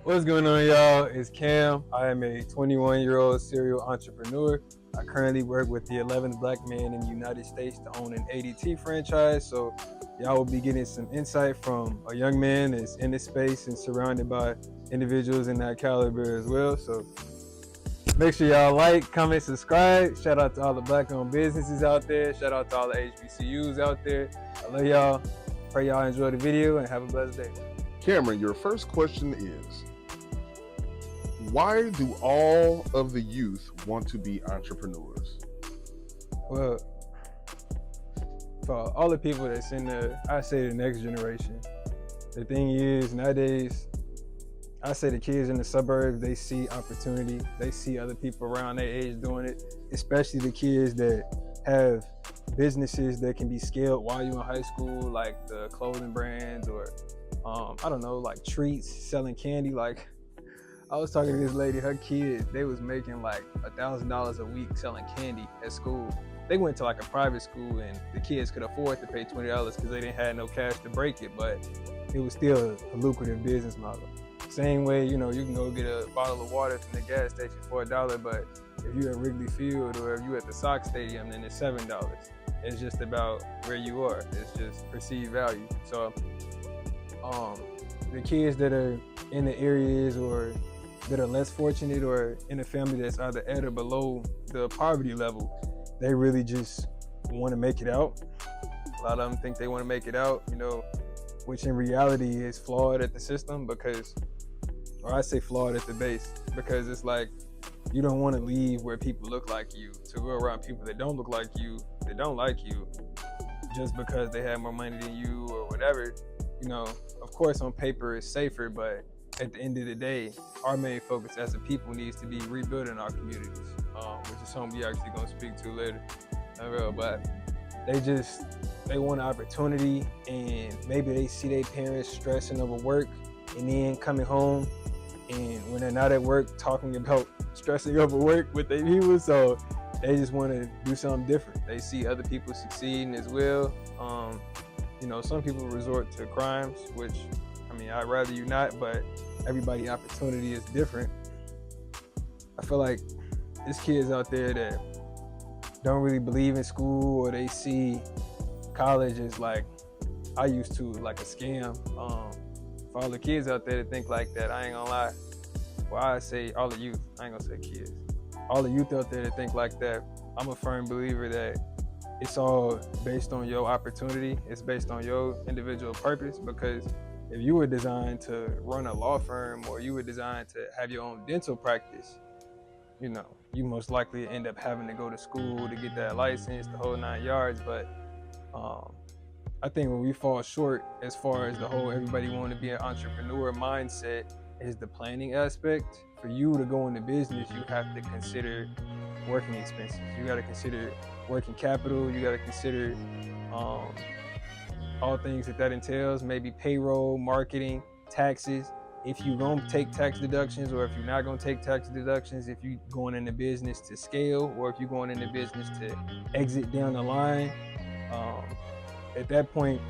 What's going on, y'all? It's Cam. I am a 21-year-old serial entrepreneur. I currently work with the 11th black man in the United States to own an ADT franchise. So y'all will be getting some insight from a young man that's in this space and surrounded by individuals in that caliber as well. So make sure y'all like, comment, subscribe. Shout out to all the black-owned businesses out there. Shout out to all the HBCUs out there. I love y'all. Pray y'all enjoy the video and have a blessed day. Cameron, your first question is, why do all of the youth want to be entrepreneurs? Well, for all the people that's in I say the next generation, the thing is nowadays, I say the kids in the suburbs, they see opportunity. They see other people around their age doing it, especially the kids that have businesses that can be scaled while you're in high school, like the clothing brands or, I don't know, like treats, selling candy. Like, I was talking to this lady, her kids, they was making like $1,000 a week selling candy at school. They went to like a private school and the kids could afford to pay $20 because they didn't have no cash to break it, but it was still a lucrative business model. Same way, you can go get a bottle of water from the gas station for $1, but if you're at Wrigley Field or if you're at the Sox Stadium, then it's $7. It's just about where you are. It's just perceived value. So the kids that are in the areas or that are less fortunate or in a family that's either at or below the poverty level, they really just want to make it out. A lot of them think they want to make it out, which in reality is flawed at the system or I say flawed at the base, because it's like you don't want to leave where people look like you to go around people that don't look like you, that don't like you, just because they have more money than you or whatever. Of course on paper it's safer, but at the end of the day, our main focus as a people needs to be rebuilding our communities, which is something we actually gonna speak to later. But they want an opportunity, and maybe they see their parents stressing over work and then coming home, and when they're not at work talking about stressing over work with their people, so they just want to do something different. They see other people succeeding as well. Some people resort to crimes, which, I'd rather you not, but everybody's opportunity is different. I feel like there's kids out there that don't really believe in school, or they see college as like I used to, like a scam. For all the kids out there that think like that, I ain't gonna lie. Well, I say all the youth, I ain't gonna say kids. All the youth out there that think like that, I'm a firm believer that it's all based on your opportunity. It's based on your individual purpose, because if you were designed to run a law firm, or you were designed to have your own dental practice, you most likely end up having to go to school to get that license, the whole 9 yards. But I think where we fall short as far as the whole everybody want to be an entrepreneur mindset is the planning aspect. For you to go into business, you have to consider working expenses. You got to consider working capital. You got to consider all things that entails, maybe payroll, marketing, taxes. If you're going to take tax deductions, or if you're not going to take tax deductions, if you're going into business to scale, or if you're going into business to exit down the line, at that point,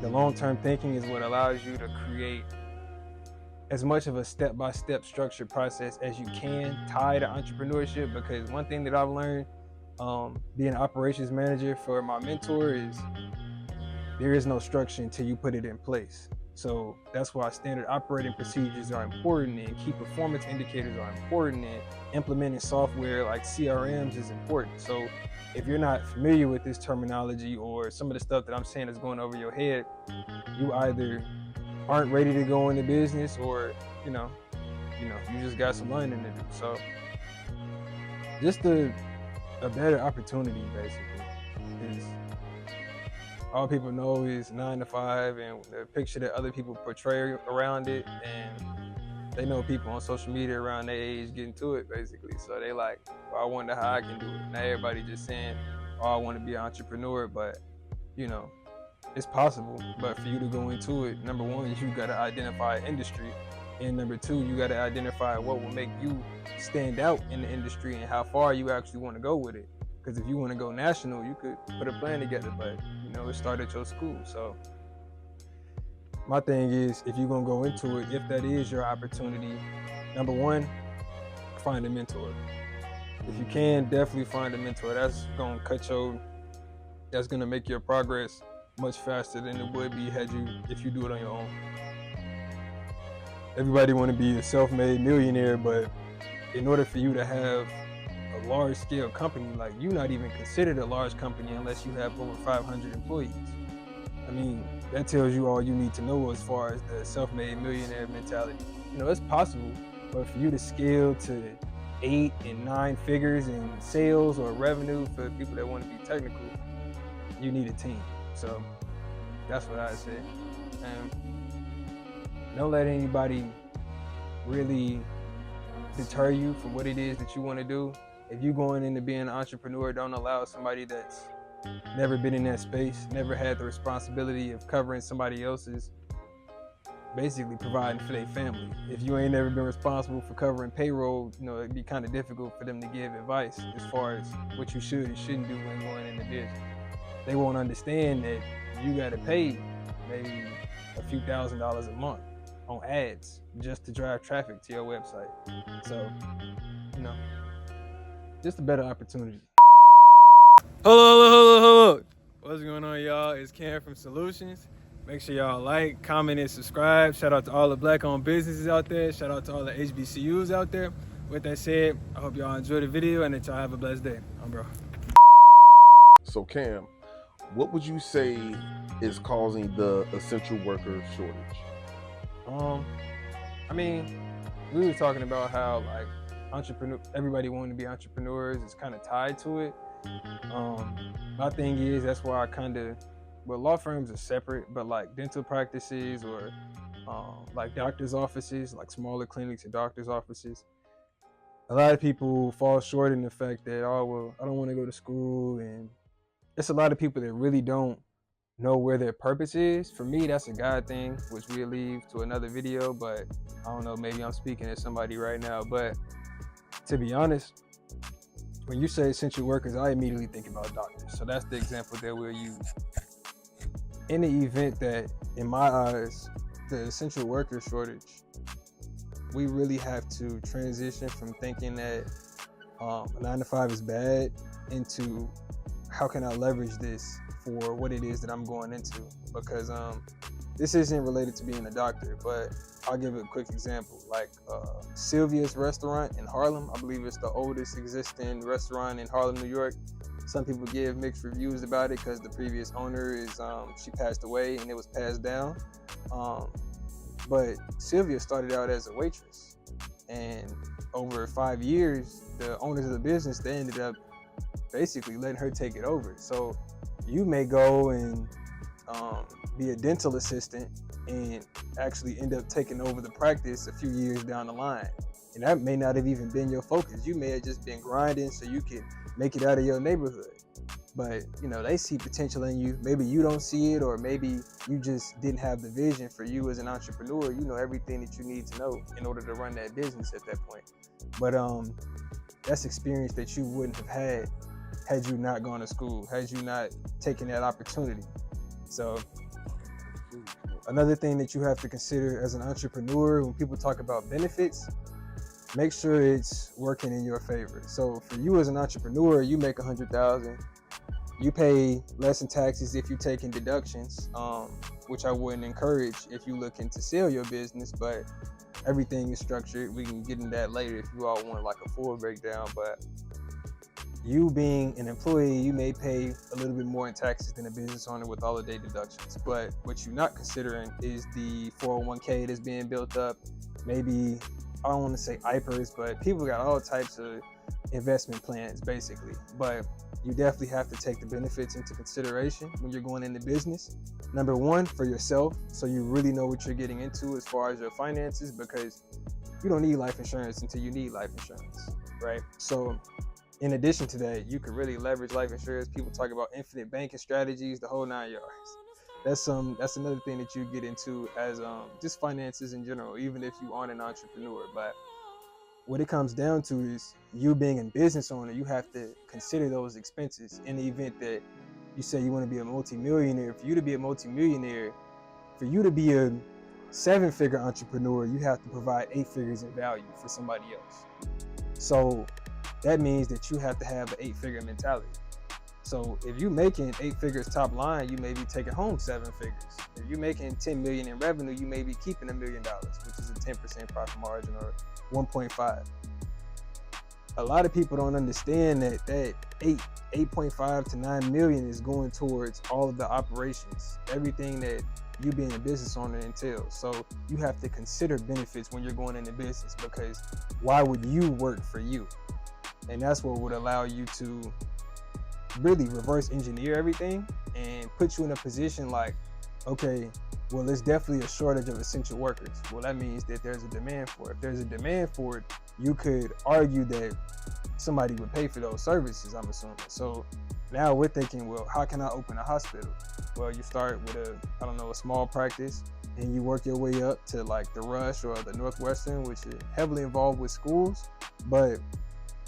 the long-term thinking is what allows you to create as much of a step-by-step structured process as you can tie to entrepreneurship. Because one thing that I've learned being an operations manager for my mentor is there is no structure until you put it in place. So that's why standard operating procedures are important, and key performance indicators are important, and implementing software like CRMs is important. So if you're not familiar with this terminology, or some of the stuff that I'm saying is going over your head, you either aren't ready to go into business, or you just got some learning to do. So just a better opportunity, basically, is all people know is 9 to 5, and the picture that other people portray around it, and they know people on social media around their age getting to it, basically. So they like, well, I wonder how I can do it. Not everybody just saying, oh, I want to be an entrepreneur, but it's possible. But for you to go into it, number one, you got to identify an industry, and number two, you got to identify what will make you stand out in the industry and how far you actually want to go with it. Because if you want to go national, you could put a plan together, but it started at your school. So my thing is, if you're gonna go into it, if that is your opportunity, number one, find a mentor. If you can, definitely find a mentor. That's gonna make your progress much faster than it would be if you do it on your own. Everybody want to be a self-made millionaire, but in order for you to have a large scale company, like, you're not even considered a large company unless you have over 500 employees. I mean, that tells you all you need to know as far as the self-made millionaire mentality. It's possible, but for you to scale to 8 and 9 figures in sales or revenue, for people that want to be technical, you need a team. So that's what I say. And don't let anybody really deter you from what it is that you want to do. If you're going into being an entrepreneur, don't allow somebody that's never been in that space, never had the responsibility of covering somebody else's, basically providing for their family. If you ain't never been responsible for covering payroll, it'd be kind of difficult for them to give advice as far as what you should and shouldn't do when going into business. They won't understand that you got to pay maybe a few $1,000s a month on ads just to drive traffic to your website. So, just a better opportunity. Hello. What's going on, y'all? It's Cam from Solutions. Make sure y'all like, comment, and subscribe. Shout out to all the Black-owned businesses out there. Shout out to all the HBCUs out there. With that said, I hope y'all enjoy the video and that y'all have a blessed day. Bro. So Cam, what would you say is causing the essential worker shortage? I mean, we were talking about how, like, everybody wanting to be entrepreneurs is kind of tied to it. My thing is, that's why law firms are separate, but like dental practices or like doctor's offices, like smaller clinics and doctor's offices, a lot of people fall short in the fact that, oh, well, I don't want to go to school. And it's a lot of people that really don't know where their purpose is. For me, that's a God thing, which we'll leave to another video, but I don't know, maybe I'm speaking to somebody right now. But to be honest, when you say essential workers, I immediately think about doctors. So that's the example that we'll use. In the event that, in my eyes, the essential worker shortage, we really have to transition from thinking that a 9-to-5 is bad into how can I leverage this for what it is that I'm going into. Because this isn't related to being a doctor, but I'll give a quick example. Like Sylvia's restaurant in Harlem, I believe it's the oldest existing restaurant in Harlem, New York. Some people give mixed reviews about it because the previous owner she passed away and it was passed down. But Sylvia started out as a waitress, and over 5 years, the owners of the business, they ended up basically letting her take it over. So you may go and be a dental assistant and actually end up taking over the practice a few years down the line. And that may not have even been your focus. You may have just been grinding so you could make it out of your neighborhood. But, they see potential in you. Maybe you don't see it, or maybe you just didn't have the vision. For you as an entrepreneur, you know everything that you need to know in order to run that business at that point. But that's experience that you wouldn't have had you not gone to school, had you not taken that opportunity. So another thing that you have to consider as an entrepreneur, when people talk about benefits, make sure it's working in your favor. So for you as an entrepreneur, you make $100,000. You pay less in taxes if you take in deductions, which I wouldn't encourage if you're looking to sell your business, but everything is structured. We can get into that later if you all want like a full breakdown. But you being an employee, you may pay a little bit more in taxes than a business owner with all of their deductions. But what you're not considering is the 401k that's being built up. Maybe, I don't want to say IPERs, but people got all types of investment plans basically. But you definitely have to take the benefits into consideration when you're going into business. Number one, for yourself, so you really know what you're getting into as far as your finances, because you don't need life insurance until you need life insurance, right? So in addition to that, you could really leverage life insurance. People talk about infinite banking strategies, the whole 9 yards. That's another thing that you get into as just finances in general, even if you aren't an entrepreneur. But what it comes down to is you being a business owner, you have to consider those expenses in the event that you say you want to be a multimillionaire. For you to be a multimillionaire, for you to be a 7-figure entrepreneur, you have to provide 8 figures in value for somebody else. So that means that you have to have an 8-figure mentality. So if you're making 8 figures top line, you may be taking home 7 figures. If you're making 10 million in revenue, you may be keeping $1 million, which is a 10% profit margin, or 1.5. A lot of people don't understand that 8.5 to 9 million is going towards all of the operations, everything that you being a business owner entails. So you have to consider benefits when you're going into business, because why would you work for you? And that's what would allow you to really reverse engineer everything and put you in a position like, okay, well, there's definitely a shortage of essential workers. Well, that means that there's a demand for it. If there's a demand for it, you could argue that somebody would pay for those services, I'm assuming. So now we're thinking, well, how can I open a hospital? Well, you start with a small practice, and you work your way up to like the Rush or the Northwestern, which is heavily involved with schools, but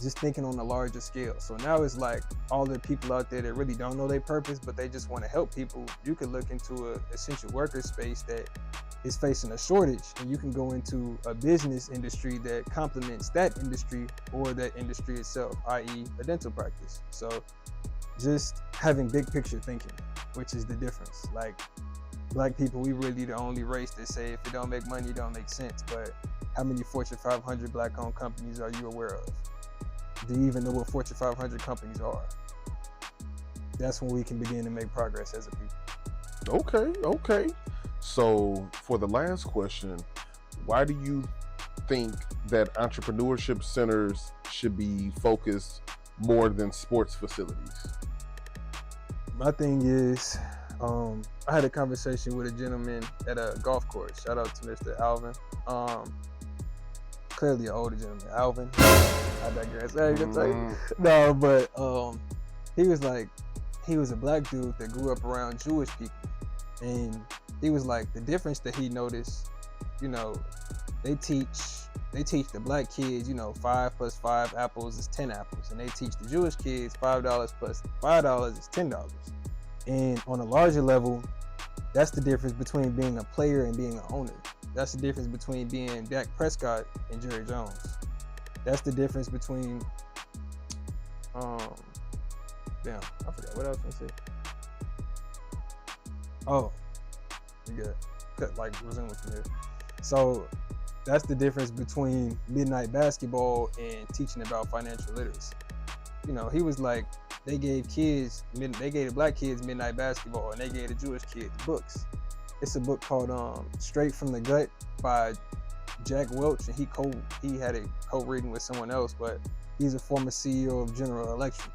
just thinking on a larger scale. So now it's like all the people out there that really don't know their purpose, but they just want to help people. You could look into an essential worker space that is facing a shortage, and you can go into a business industry that complements that industry or that industry itself, i.e. a dental practice. So just having big picture thinking, which is the difference. Like, Black people, we really the only race that say if it don't make money, it don't make sense. But how many Fortune 500 Black-owned companies are you aware of? Do you even know what Fortune 500 companies are? That's when we can begin to make progress as a people. Okay. So for the last question, why do you think that entrepreneurship centers should be focused more than sports facilities? My thing is, I had a conversation with a gentleman at a golf course. Shout out to Mr. Alvin. Clearly an older gentleman, Alvin. I digress. I ain't gonna tell you. No, but he was like, he was a Black dude that grew up around Jewish people, and he was like, the difference that he noticed, they teach the Black kids, 5 plus 5 apples is 10 apples, and they teach the Jewish kids $5 plus $5 is $10. And on a larger level, that's the difference between being a player and being an owner. That's the difference between being Dak Prescott and Jerry Jones. That's the difference between, I forgot what I was gonna say. Oh, you got like resume from here. So that's the difference between midnight basketball and teaching about financial literacy. He was like, they gave the Black kids midnight basketball, and they gave the Jewish kids books. It's a book called Straight from the Gut by Jack Welch, and he had a co-reading with someone else, but he's a former CEO of General Electric.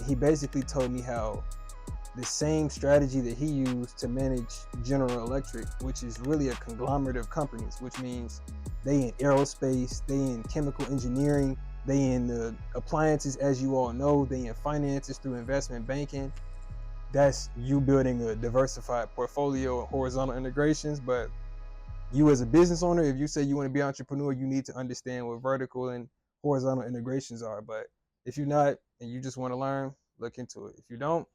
He basically told me how the same strategy that he used to manage General Electric, which is really a conglomerate of companies, which means they in aerospace, they in chemical engineering, they in the appliances, as you all know, they in finances through investment banking. That's you building a diversified portfolio of horizontal integrations. But you as a business owner, if you say you want to be an entrepreneur, you need to understand what vertical and horizontal integrations are. But if you're not and you just want to learn, look into it. If you don't,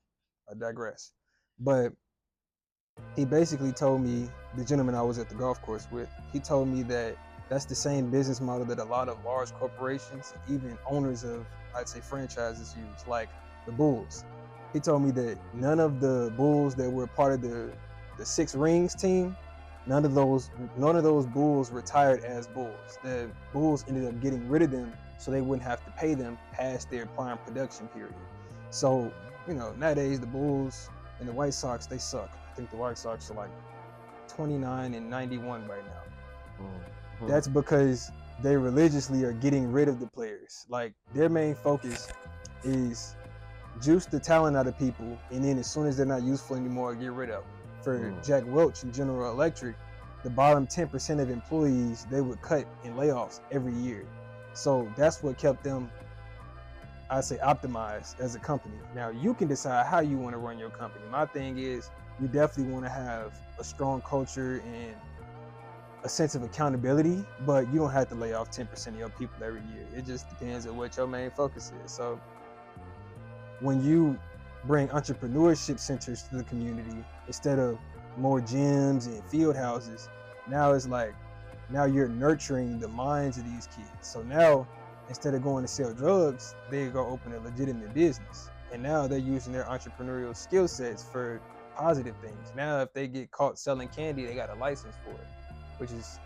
I digress. But he basically told me, the gentleman I was at the golf course with, he told me that that's the same business model that a lot of large corporations, even owners of, I'd say, franchises use, like the Bulls. He told me that none of the Bulls that were part of the 6 Rings team, none of those Bulls retired as Bulls. The Bulls ended up getting rid of them so they wouldn't have to pay them past their prime production period. So, nowadays the Bulls and the White Sox, they suck. I think the White Sox are like 29 and 91 right now. Mm-hmm. That's because they religiously are getting rid of the players. Like, their main focus is juice the talent out of people, and then as soon as they're not useful anymore, get rid of them. For Jack Welch and General Electric, the bottom 10% of employees, they would cut in layoffs every year. So that's what kept them, I say, optimized as a company. Now, you can decide how you want to run your company. My thing is, you definitely want to have a strong culture and a sense of accountability, but you don't have to lay off 10% of your people every year. It just depends on what your main focus is. So when you bring entrepreneurship centers to the community, instead of more gyms and field houses. Now it's like, now you're nurturing the minds of these kids. So now, instead of going to sell drugs, they go open a legitimate business. And now they're using their entrepreneurial skill sets for positive things. Now, if they get caught selling candy, they got a license for it, which is,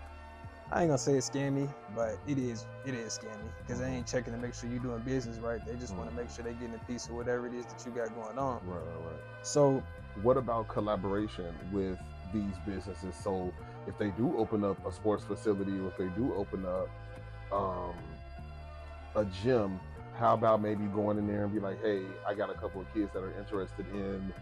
I ain't gonna say it's scammy, but it is scammy, because they ain't checking to make sure you're doing business right. They just want to make sure they're getting a piece of whatever it is that you got going on. Right. So what about collaboration with these businesses? So if they do open up a sports facility, or if they do open up a gym, how about maybe going in there and be like, hey, I got a couple of kids that are interested in,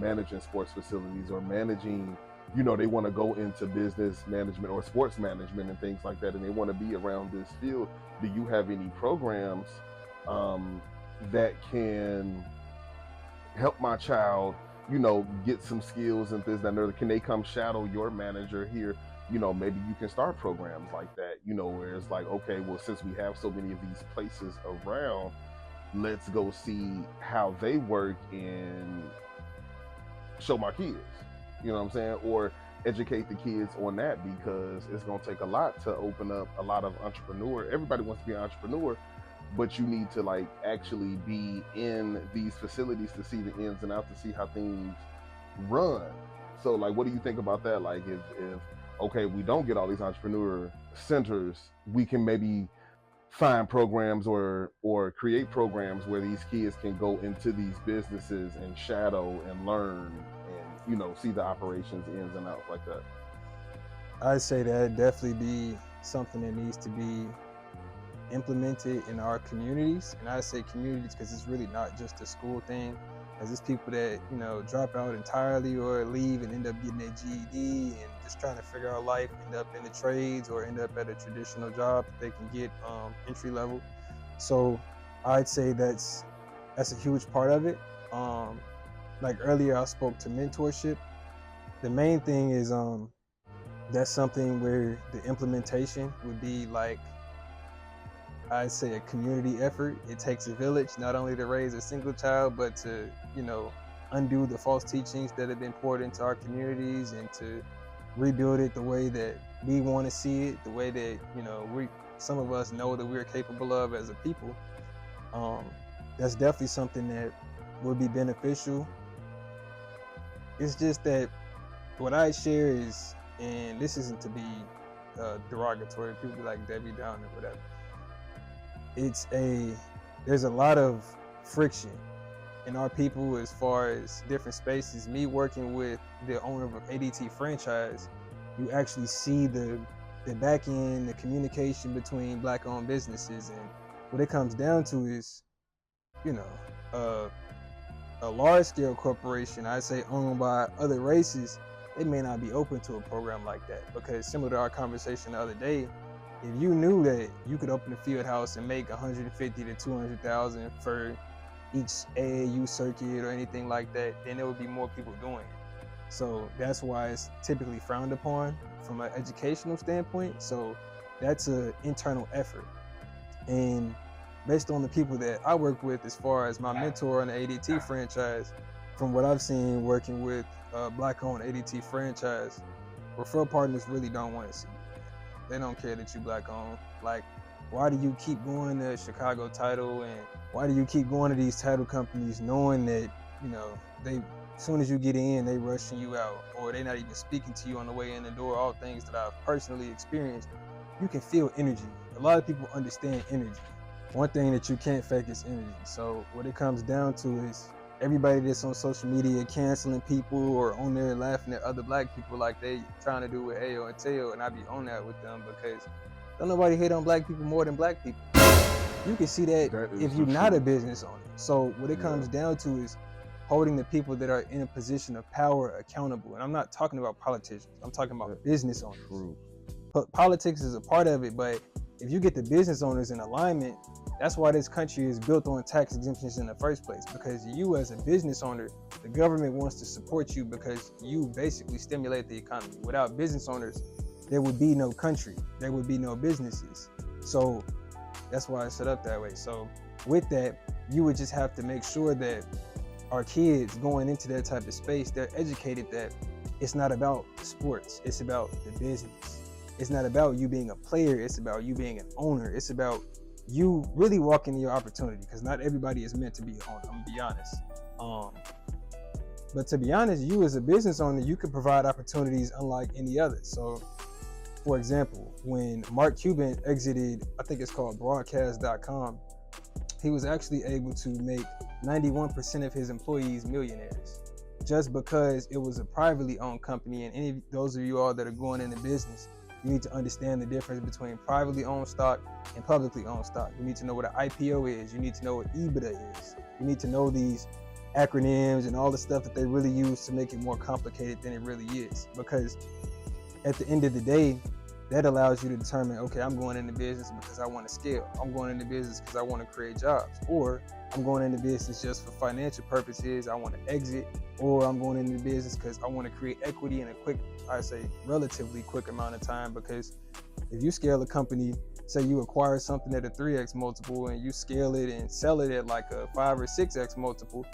managing sports facilities, or managing, they want to go into business management or sports management and things like that, and they want to be around this field. Do you have any programs that can help my child, get some skills and things that are, can they come shadow your manager here? Maybe you can start programs like that, where it's like, okay, well, since we have so many of these places around, let's go see how they work and show my kids, you know what I'm saying? Or educate the kids on that, because it's going to take a lot to open up a lot of entrepreneur. Everybody wants to be an entrepreneur, but you need to like actually be in these facilities to see the ins and outs, to see how things run. So like, what do you think about that? Like, if okay, we don't get all these entrepreneur centers, we can maybe find programs or create programs where these kids can go into these businesses and shadow and learn and see the operations ins and outs like that. I'd say that definitely be something that needs to be implemented in our communities. And I say communities because it's really not just a school thing, as it's people that drop out entirely or leave and end up getting their GED and just trying to figure out life, end up in the trades or end up at a traditional job that they can get entry level. So I'd say that's a huge part of it. Like earlier I spoke to mentorship. The main thing is that's something where the implementation would be like, I'd say, a community effort. It takes a village, not only to raise a single child, but to, undo the false teachings that have been poured into our communities and to rebuild it the way that we want to see it, the way that, some of us know that we're capable of as a people. That's definitely something that would be beneficial. It's just that what I share is, and this isn't to be derogatory, people be like Debbie Downer or whatever. There's a lot of friction in our people as far as different spaces. Me working with the owner of ADT franchise, you actually see the back end, the communication between Black owned businesses. And what it comes down to is, a large scale corporation, I'd say owned by other races, they may not be open to a program like that, because similar to our conversation the other day, if you knew that you could open a field house and make 150 to 200,000 for each AAU circuit or anything like that, then there would be more people doing it. So that's why it's typically frowned upon from an educational standpoint. So that's an internal effort. And based on the people that I work with, as far as my mentor on the ADT franchise, from what I've seen working with Black-owned ADT franchise, referral partners really don't want to see you. They don't care that you Black-owned. Like, why do you keep going to Chicago Title, and why do you keep going to these title companies knowing that, they, as soon as you get in, they rushing you out, or they not even speaking to you on the way in the door? All things that I've personally experienced. You can feel energy. A lot of people understand energy. One thing that you can't fake is energy. So what it comes down to is everybody that's on social media canceling people or on there laughing at other Black people like they trying to do with Ayo and Teo, and I be on that with them, because don't nobody hate on Black people more than Black people. You can see that if you're not a business owner. So what it comes down to is holding the people that are in a position of power accountable. And I'm not talking about politicians. I'm talking about business owners. True. Politics is a part of it, but if you get the business owners in alignment, that's why this country is built on tax exemptions in the first place, because you as a business owner, the government wants to support you because you basically stimulate the economy. Without business owners, there would be no country, there would be no businesses. So that's why it's set up that way. So with that, you would just have to make sure that our kids going into that type of space, they're educated that it's not about sports, it's about the business. It's not about you being a player, it's about you being an owner. It's about you really walking in your opportunity, because not everybody is meant to be an owner, I'm gonna be honest. But to be honest, you as a business owner, you can provide opportunities unlike any other. So for example, when Mark Cuban exited, I think it's called broadcast.com, he was actually able to make 91% of his employees millionaires, just because it was a privately owned company. And any of those of you all that are going into business, you need to understand the difference between privately owned stock and publicly owned stock. You need to know what an IPO is. You need to know what EBITDA is. You need to know these acronyms and all the stuff that they really use to make it more complicated than it really is. Because at the end of the day, that allows you to determine, okay, I'm going into business because I want to scale. I'm going into business because I want to create jobs. Or I'm going into business just for financial purposes, I want to exit. Or I'm going into business because I want to create equity in a quick, I say relatively quick amount of time. Because if you scale a company, say you acquire something at a 3x multiple and you scale it and sell it at like a 5 or 6x multiple,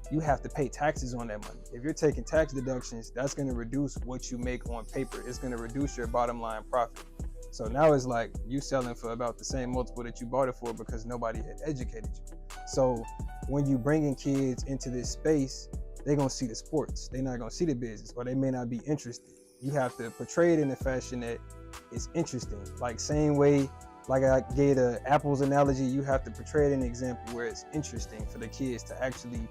you have to pay taxes on that money. If you're taking tax deductions, that's going to reduce what you make on paper. It's going to reduce your bottom line profit. So now it's like you selling for about the same multiple that you bought it for, because nobody had educated you. So when you bringing kids into this space, they're going to see the sports. They're not going to see the business, or they may not be interested. You have to portray it in a fashion that is interesting. Like same way, like I gave the apples analogy, you have to portray it in an example where it's interesting for the kids to actually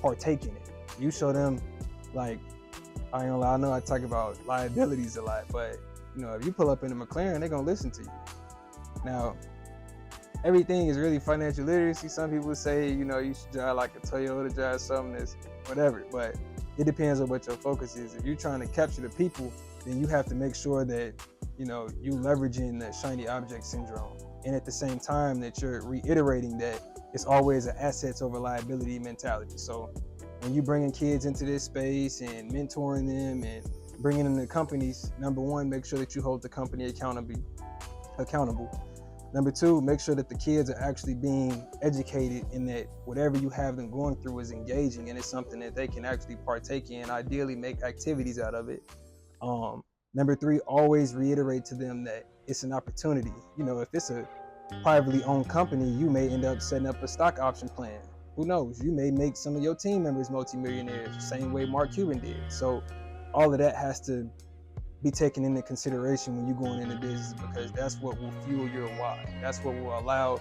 partake in it. You show them, like, I ain't gonna lie, I know I talk about liabilities a lot, but you know, if you pull up in a McLaren, they're gonna listen to you. Now, everything is really financial literacy. Some people say, you know, you should drive like a Toyota, drive something that's whatever, but it depends on what your focus is. If you're trying to capture the people, then you have to make sure that, you know, you leveraging the shiny object syndrome, and at the same time that you're reiterating that it's always an assets over liability mentality. So when you bringing kids into this space and mentoring them and bringing them to companies, number one, make sure that you hold the company accountable. Number two, make sure that the kids are actually being educated, in that whatever you have them going through is engaging and it's something that they can actually partake in, ideally make activities out of it. Number three, always reiterate to them that it's an opportunity. You know, if it's a privately owned company, you may end up setting up a stock option plan. Who knows? You may make some of your team members multimillionaires, the same way Mark Cuban did. So all of that has to be taken into consideration when you're going into business, because that's what will fuel your why. That's what will allow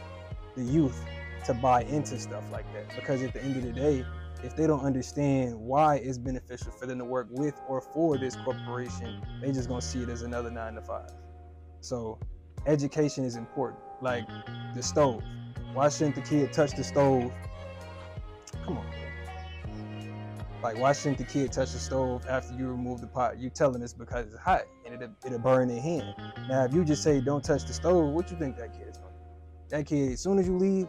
the youth to buy into stuff like that. Because at the end of the day, if they don't understand why it's beneficial for them to work with or for this corporation, they just gonna see it as another 9 to 5. So education is important. Like the stove. Why shouldn't the kid touch the stove? Come on, bro. Like, why shouldn't the kid touch the stove after you remove the pot? You tell them it's because it's hot and it'll burn their hand. Now, if you just say don't touch the stove, what you think that kid's gonna do? That kid, as soon as you leave,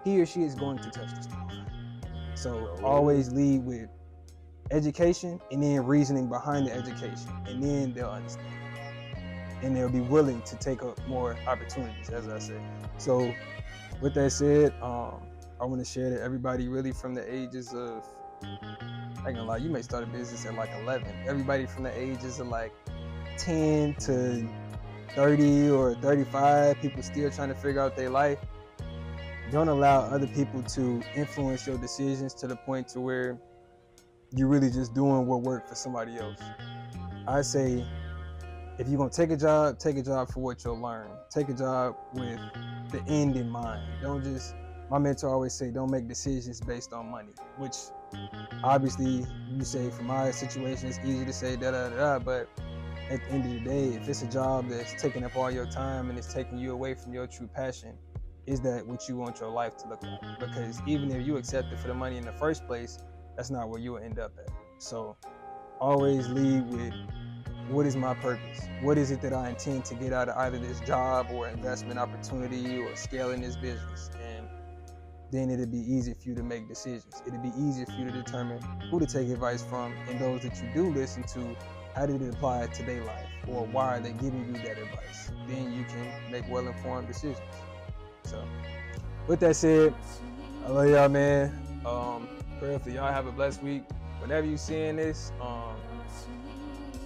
he or she is going to touch the stove. So always lead with education and then reasoning behind the education, and then they'll understand. And they'll be willing to take up more opportunities, as I said. So with that said, I want to share that everybody really from the ages of, I ain't gonna lie, you may start a business at like 11. Everybody from the ages of like 10 to 30 or 35, people still trying to figure out their life. Don't allow other people to influence your decisions to the point to where you're really just doing what worked for somebody else. I say, if you're gonna take a job for what you'll learn. Take a job with the end in mind. Don't just, my mentor always say, don't make decisions based on money, which obviously you say for my situation, it's easy to say but at the end of the day, if it's a job that's taking up all your time and it's taking you away from your true passion, is that what you want your life to look like? Because even if you accept it for the money in the first place, that's not where you'll end up at. So always lead with, what is my purpose? What is it that I intend to get out of either this job or investment opportunity or scaling this business? And then it'll be easy for you to make decisions. It'll be easier for you to determine who to take advice from, and those that you do listen to, how did it apply to their life, or why are they giving you that advice? Then you can make well-informed decisions. So with that said, I love y'all, man. Prayerfully y'all have a blessed week. Whenever you seeing this,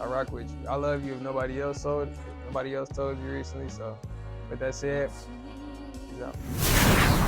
I rock with you. I love you if nobody else told you recently. So with that said, peace out.